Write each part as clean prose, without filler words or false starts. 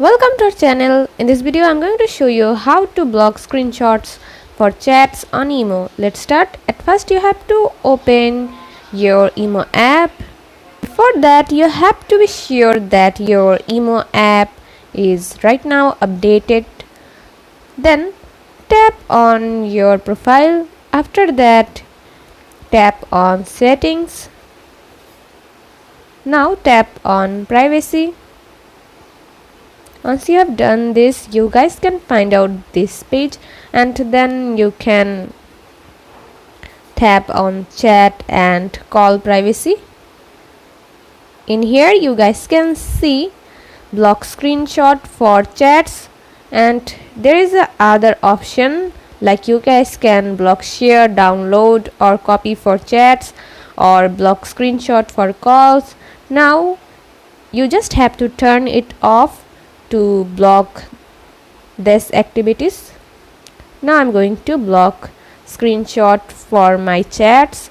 Welcome to our channel. In this video I'm going to show you how to block screenshots for chats on IMO. Let's start. At first you have to open your IMO app. For that you have to be sure that your IMO app is right now updated. Then tap on your profile. After that tap on settings. Now tap on privacy. Once you have done this, you guys can find out this page and then you can tap on chat and call privacy. In here you guys can see block screenshot for chats, and there is a other option like you guys can block share, download or copy for chats, or block screenshot for calls. Now you just have to turn it off to block these activities. Now I'm going to block screenshot for my chats.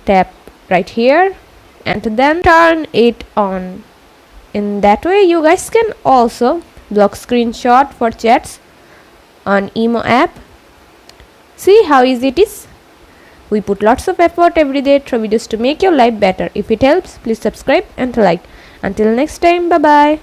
Tap right here and then turn it on. In that way you guys can also block screenshot for chats on IMO app. See how easy it is. We put lots of effort every day through videos to make your life better. If it helps, please subscribe and like. Until next time, bye bye.